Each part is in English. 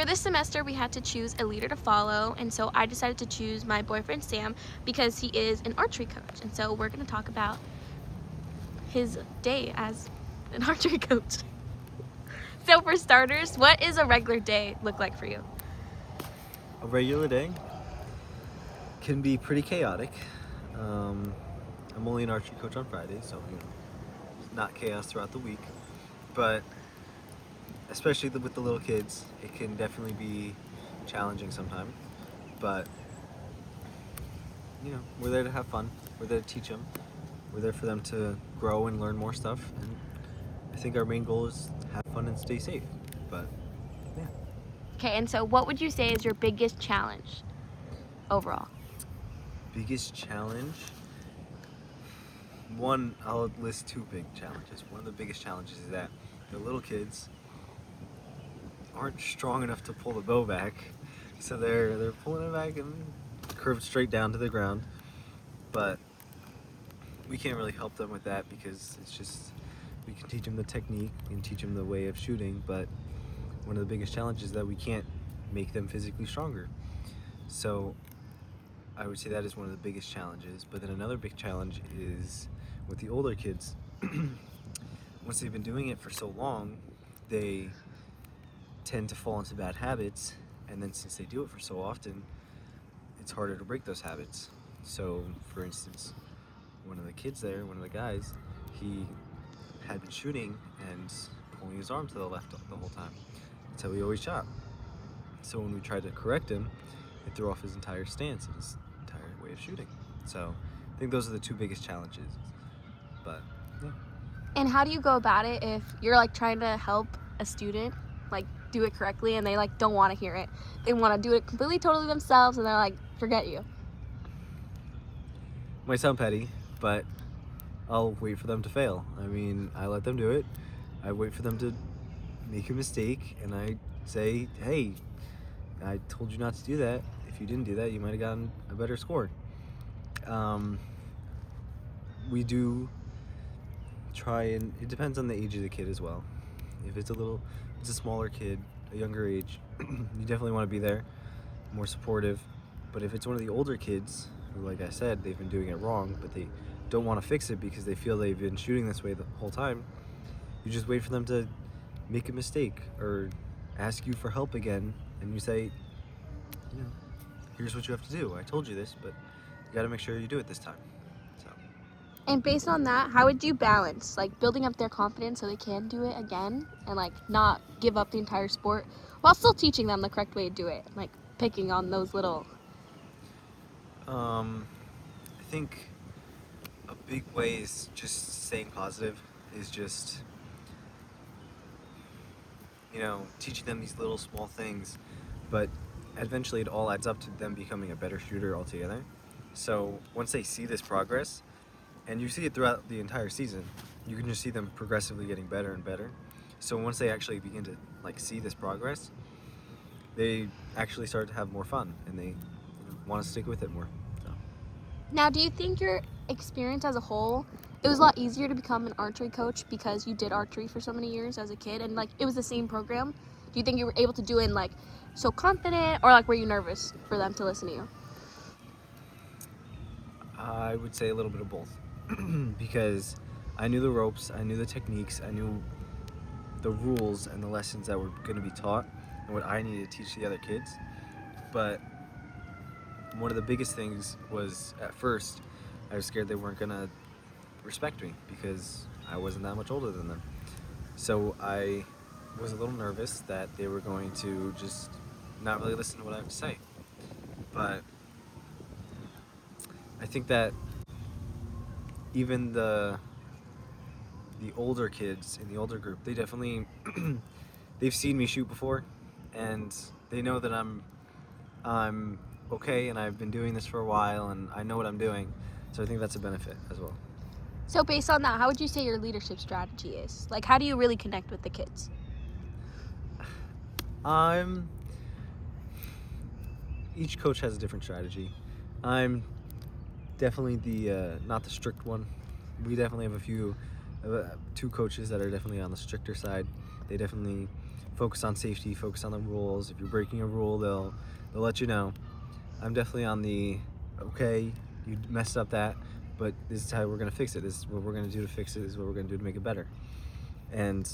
for this semester, we had to choose a leader to follow, and so I decided to choose my boyfriend Sam because he is an archery coach, and so we're going to talk about his day as an archery coach. So for starters, what is a regular day look like for you? A regular day can be pretty chaotic. I'm only an archery coach on Friday, so it's not chaos throughout the week. But especially with the little kids, it can definitely be challenging sometimes. But we're there to have fun. We're there to teach them. We're there for them to grow and learn more stuff. And I think our main goal is have fun and stay safe. But yeah. Okay, and so what would you say is your biggest challenge overall? Biggest challenge? One, I'll list two big challenges. One of the biggest challenges is that the little kids aren't strong enough to pull the bow back, so they're pulling it back and curved straight down to the ground. But we can't really help them with that because it's just, we can teach them the technique, we can teach them the way of shooting, but one of the biggest challenges is that we can't make them physically stronger. So I would say that is one of the biggest challenges. But then another big challenge is with the older kids. Once they've been doing it for so long, they tend to fall into bad habits, and then since they do it for so often, it's harder to break those habits. So for instance, one of the kids there, one of the guys, he had been shooting and pulling his arm to the left the whole time. That's how he always shot. So when we tried to correct him, it threw off his entire stance and his entire way of shooting. So I think those are the two biggest challenges. But yeah. And how do you go about it if you're like trying to help a student like do it correctly and they like don't want to hear it? They want to do it completely totally themselves and they're like, forget you. Might sound petty, but I'll wait for them to fail. I mean, I let them do it. I wait for them to make a mistake and I say, hey, I told you not to do that. If you didn't do that, you might have gotten a better score. We do try, and it depends on the age of the kid as well. If it's a smaller kid, a younger age, you definitely want to be there, more supportive. But if it's one of the older kids, who, like I said, they've been doing it wrong, but they don't want to fix it because they feel they've been shooting this way the whole time, you just wait for them to make a mistake or ask you for help again, and you say, here's what you have to do. I told you this, but you got to make sure you do it this time. So. And based on that, how would you balance like building up their confidence so they can do it again and like not give up the entire sport while still teaching them the correct way to do it, like picking on those little... I think a big way is just staying positive, is just teaching them these little small things, but eventually it all adds up to them becoming a better shooter altogether. So once they see this progress, and you see it throughout the entire season, you can just see them progressively getting better and better. So once they actually begin to see this progress, they actually start to have more fun and they want to stick with it more. So. Now, do you think your experience as a whole, it was a lot easier to become an archery coach because you did archery for so many years as a kid and like it was the same program? Do you think you were able to do it in like so confident, or like were you nervous for them to listen to you? I would say a little bit of both. Because I knew the ropes, I knew the techniques, I knew the rules and the lessons that were going to be taught and what I needed to teach the other kids. But one of the biggest things was, at first, I was scared they weren't going to respect me because I wasn't that much older than them. So I was a little nervous that they were going to just not really listen to what I have to say. But I think that even the older kids in the older group, they definitely they've seen me shoot before, and they know that I'm okay, and I've been doing this for a while, and I know what I'm doing. So I think that's a benefit as well. So based on that, how would you say your leadership strategy is? Like, how do you really connect with the kids? Each coach has a different strategy. I'm definitely the not the strict one. We definitely have two coaches that are definitely on the stricter side. They definitely focus on safety, focus on the rules. If you're breaking a rule, they'll let you know. I'm definitely on the, okay, you messed up that, but this is how we're gonna fix it. This is what we're gonna do to fix it. This is what we're gonna do to make it better. And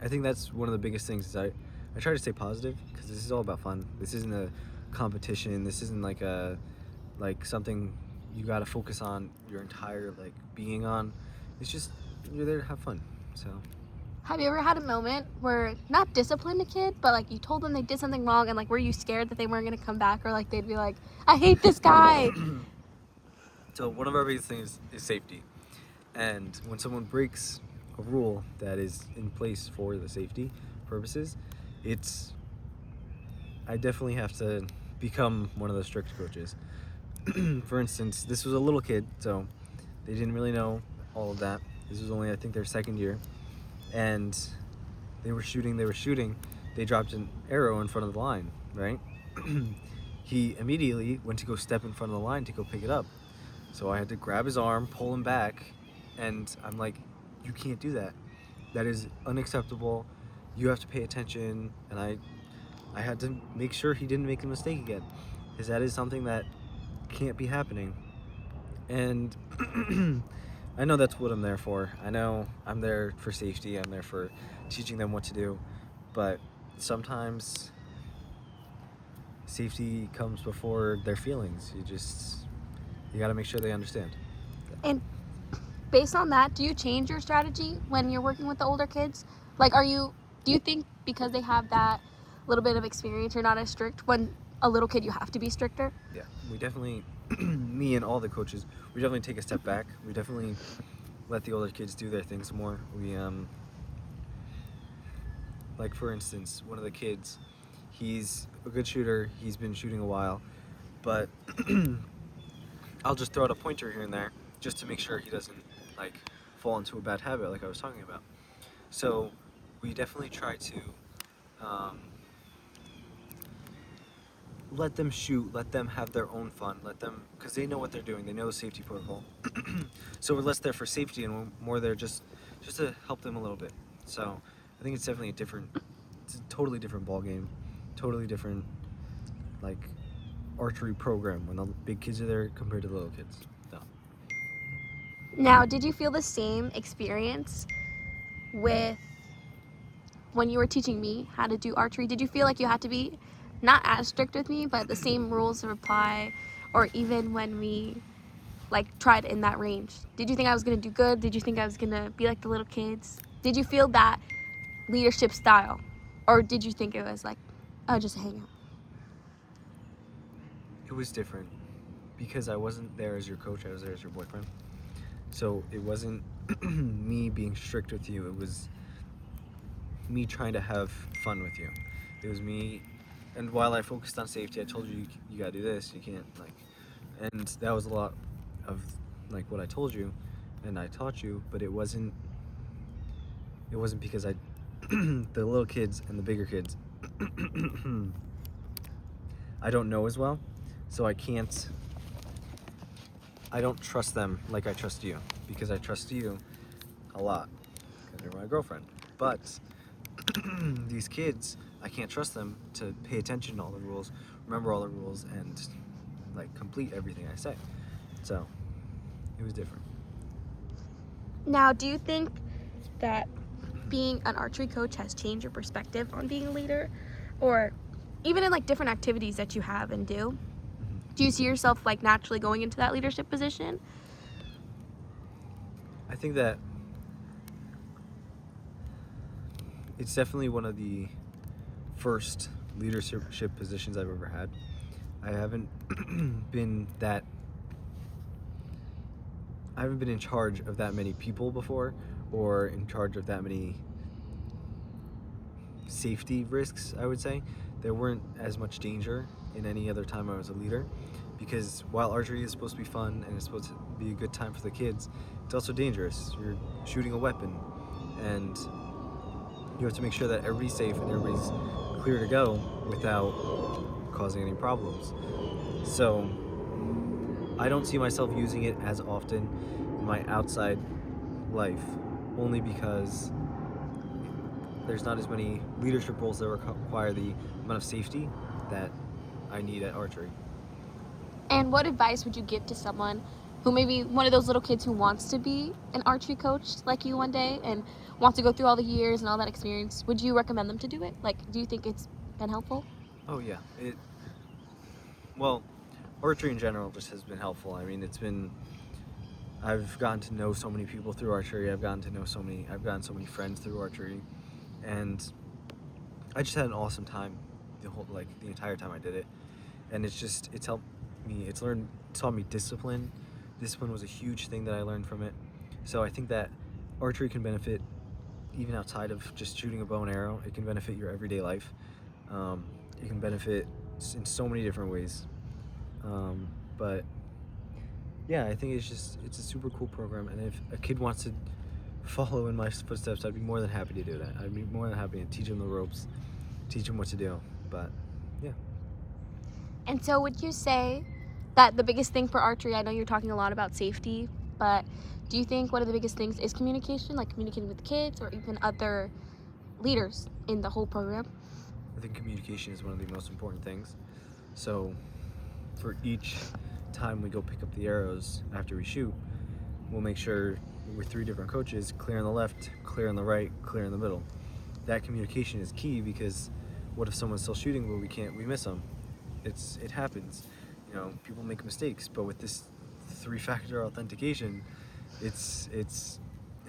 I think that's one of the biggest things is I try to stay positive, because this is all about fun. This isn't a competition. This isn't like something you got to focus on your entire like being on. It's just you're there to have fun. So Have you ever had a moment where not disciplined a kid, but like you told them they did something wrong, and like were you scared that they weren't gonna come back, or like they'd be like, I hate this guy? So one of our biggest things is safety. And when someone breaks a rule that is in place for the safety purposes, I definitely have to become one of the strict coaches. For instance, this was a little kid, so they didn't really know all of that. This was only, I think, their second year. And they were shooting. They dropped an arrow in front of the line, right? He immediately went to go step in front of the line to go pick it up. So I had to grab his arm, pull him back, and I'm like, you can't do that. That is unacceptable. You have to pay attention. And I had to make sure he didn't make a mistake again, because that is something that can't be happening. And I know that's what I'm there for. I know I'm there for safety. I'm there for teaching them what to do. But sometimes safety comes before their feelings. You got to make sure they understand. And based on that, do you change your strategy when you're working with the older kids? Like, do you think because they have that little bit of experience, you're not as strict? When a little kid, you have to be stricter? Yeah, we definitely, me and all the coaches, we definitely take a step back. We definitely let the older kids do their things more. We, like for instance, one of the kids, he's a good shooter. He's been shooting a while, but I'll just throw out a pointer here and there just to make sure he doesn't like fall into a bad habit like I was talking about. So we definitely try to let them shoot, let them have their own fun, because they know what they're doing, they know the safety protocol. So we're less there for safety and we're more there just to help them a little bit. So I think it's definitely it's a totally different ball game, totally different like archery program when the big kids are there compared to the little kids. So. Now, did you feel the same experience with when you were teaching me how to do archery? Did you feel like you had to be not as strict with me, but the same rules apply? Or even when we like tried in that range, did you think I was gonna do good? Did you think I was gonna be like the little kids? Did you feel that leadership style, or did you think it was like, oh, just a hangout? It was different because I wasn't there as your coach, I was there as your boyfriend. So it wasn't me being strict with you, it was me trying to have fun with you. It was me, and while I focused on safety, I told you, you gotta do this, you can't and that was a lot of like what I told you and I taught you, but it wasn't because the little kids and the bigger kids I don't know as well, so I don't trust them like I trust you, because I trust you a lot because you're my girlfriend. But these kids, I can't trust them to pay attention to all the rules, remember all the rules, and like complete everything I say. So it was different. Now, do you think that being an archery coach has changed your perspective on being a leader, or even in like different activities that you have and do? Do you see yourself like naturally going into that leadership position? I think that it's definitely one of the first leadership positions I've ever had. I haven't been in charge of that many people before, or in charge of that many safety risks, I would say. There weren't as much danger in any other time I was a leader, because while archery is supposed to be fun and it's supposed to be a good time for the kids, it's also dangerous. You're shooting a weapon, and you have to make sure that everybody's safe and everybody's clear to go without causing any problems. So I don't see myself using it as often in my outside life, only because there's not as many leadership roles that require the amount of safety that I need at archery. And what advice would you give to someone who maybe one of those little kids who wants to be an archery coach like you one day and wants to go through all the years and all that experience? Would you recommend them to do it? Like, do you think it's been helpful? Oh yeah, well, archery in general just has been helpful. I mean, I've gotten to know so many people through archery. I've gotten so many friends through archery, and I just had an awesome time the entire time I did it. And it's helped me. It's taught me discipline. Discipline was a huge thing that I learned from it. So I think that archery can benefit even outside of just shooting a bow and arrow. It can benefit your everyday life. It can benefit in so many different ways. But yeah, I think it's a super cool program, and if a kid wants to follow in my footsteps, I'd be more than happy to do that. I'd be more than happy to teach them the ropes, teach them what to do. But yeah. And so would you say that the biggest thing for archery, I know you're talking a lot about safety, but do you think one of the biggest things is communication, like communicating with kids or even other leaders in the whole program? I think communication is one of the most important things. So for each time we go pick up the arrows after we shoot, we'll make sure with 3 different coaches, clear on the left, clear on the right, clear in the middle. That communication is key, because what if someone's still shooting but we miss them? It happens. You know, people make mistakes, but with this 3-factor authentication, it's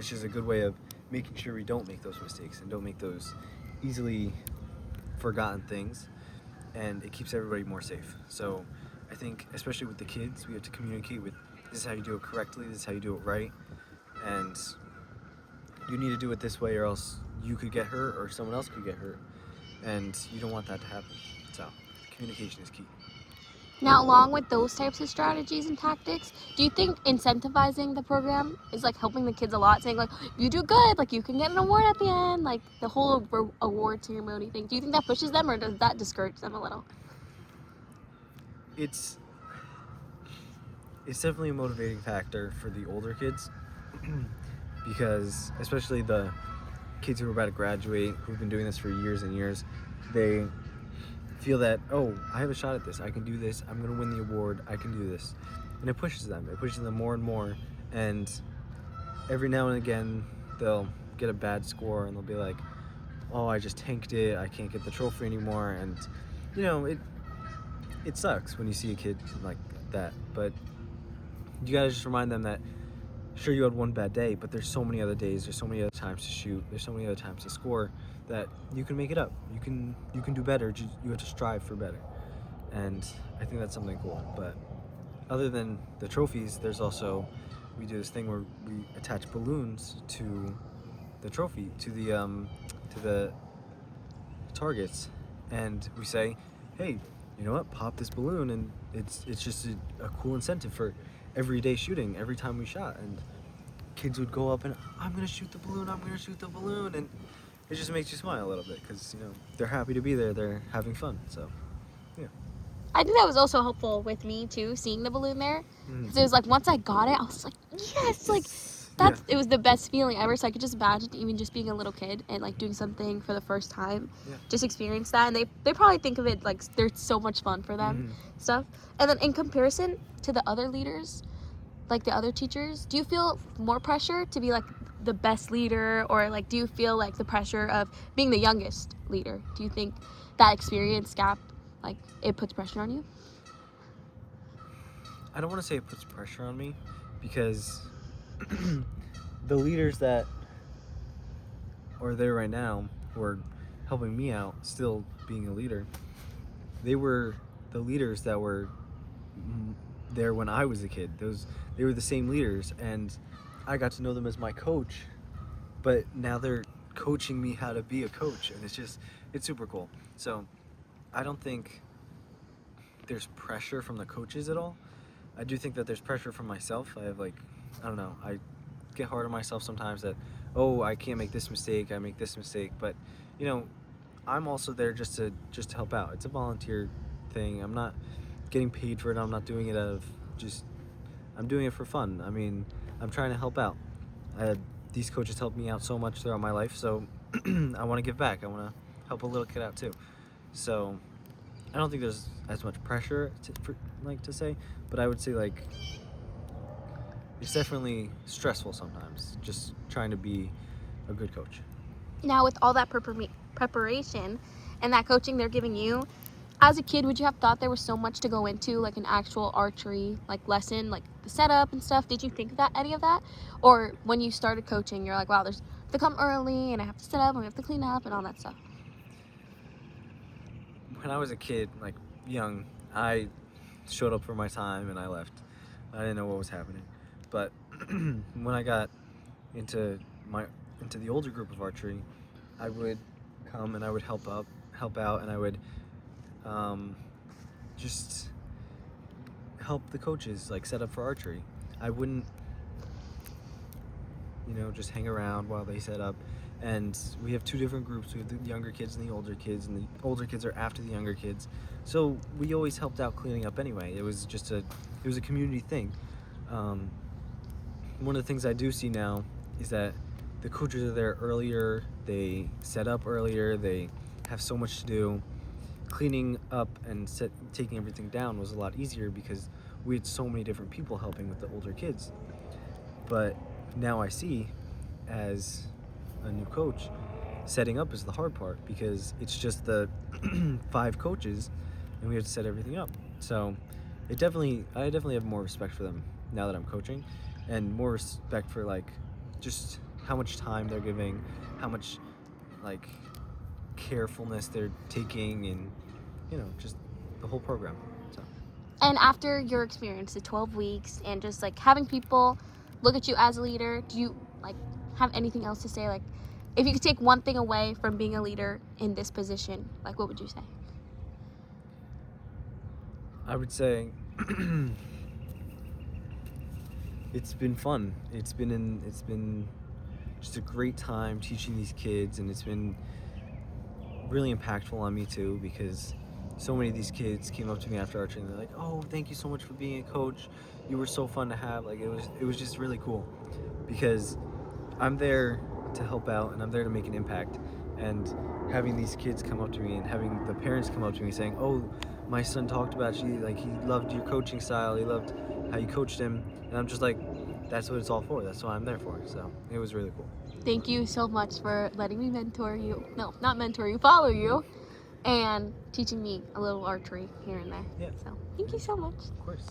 just a good way of making sure we don't make those mistakes and don't make those easily forgotten things, and it keeps everybody more safe. So I think, especially with the kids, we have to communicate with, this is how you do it correctly, this is how you do it right, and you need to do it this way or else you could get hurt or someone else could get hurt, and you don't want that to happen. So communication is key. Now, along with those types of strategies and tactics, do you think incentivizing the program is like helping the kids a lot, saying like, you do good, like you can get an award at the end, like the whole award ceremony thing? Do you think that pushes them, or does that discourage them a little? It's definitely a motivating factor for the older kids, because especially the kids who are about to graduate, who've been doing this for years and years, they feel that, oh, I have a shot at this, I can do this, I'm going to win the award, I can do this. And it pushes them more and more, and every now and again they'll get a bad score and they'll be like, oh, I just tanked it, I can't get the trophy anymore. And you know, it sucks when you see a kid like that, but you gotta just remind them that sure, you had one bad day, but there's so many other days, there's so many other times to shoot, there's so many other times to score, that you can make it up. You can do better. You have to strive for better, and I think that's something cool. But other than the trophies, there's also, we do this thing where we attach balloons to the trophy, to the targets, and we say, hey, you know what, pop this balloon, and it's just a cool incentive for everyday shooting, every time we shot. And kids would go up and, I'm gonna shoot the balloon, and it just makes you smile a little bit, because you know, they're happy to be there, they're having fun. So yeah, I think that was also helpful with me too, seeing the balloon there, because it was like, once I got it, I was like, yes, like it was the best feeling ever. So I could just imagine even just being a little kid and like doing something for the first time, just experience that. And they probably think of it like there's so much fun for them, stuff. And then in comparison to the other leaders, like the other teachers, do you feel more pressure to be like the best leader, or like do you feel like the pressure of being the youngest leader? Do you think that experience gap, like it puts pressure on you? I don't want to say it puts pressure on me, because the leaders that are there right now, who are helping me out, still being a leader, they were the leaders that were there when I was a kid. They were the same leaders, and I got to know them as my coach, but now they're coaching me how to be a coach, and it's super cool. So I don't think there's pressure from the coaches at all. I do think that there's pressure from myself. I don't know, I get hard on myself sometimes that, oh, I can't make this mistake, I make this mistake. But you know, I'm also there just to help out. It's a volunteer thing. I'm not getting paid for it. I'm not doing it out of I'm doing it for fun. I mean, I'm trying to help out. These coaches helped me out so much throughout my life, so I want to give back. I want to help a little kid out too. So I don't think there's as much pressure to say, but I would say like it's definitely stressful sometimes. Just trying to be a good coach. Now, with all that preparation and that coaching they're giving you, as a kid, would you have thought there was so much to go into, like an actual archery lesson, like the setup and stuff? Did you think of any of that? Or when you started coaching, you're like, wow, there's I have to come early and I have to set up and we have to clean up and all that stuff? When I was a kid, like young, I showed up for my time and I left. I didn't know what was happening. But when I got into the older group of archery, I would come and I would help out, and I would just help the coaches like set up for archery. I wouldn't, just hang around while they set up. And we have two different groups. We have the younger kids and the older kids, and the older kids are after the younger kids. So we always helped out cleaning up anyway. It was a community thing. One of the things I do see now is that the coaches are there earlier, they set up earlier, they have so much to do. Cleaning up and taking everything down was a lot easier because we had so many different people helping with the older kids. But now I see, as a new coach, setting up is the hard part because it's just the 5 coaches and we have to set everything up. So I definitely have more respect for them now that I'm coaching, and more respect for like just how much time they're giving, how much like carefulness they're taking, and just the whole program. So And after your experience, the 12 weeks, and just like having people look at you as a leader, do you like have anything else to say? Like, if you could take one thing away from being a leader in this position, like what would you say? I would say it's been fun. It's been just a great time teaching these kids, and it's been really impactful on me too because so many of these kids came up to me after archery and they're like, "Oh, thank you so much for being a coach. You were so fun to have." Like it was just really cool because I'm there to help out and I'm there to make an impact. And having these kids come up to me and having the parents come up to me saying, "Oh, my son talked about you, like he loved your coaching style, he loved how you coached him," and I'm just like, that's what it's all for. That's what I'm there for. So it was really cool. Thank you so much for letting me mentor you. No, not mentor you, follow you, and teaching me a little archery here and there. Yeah. So thank you so much. Of course.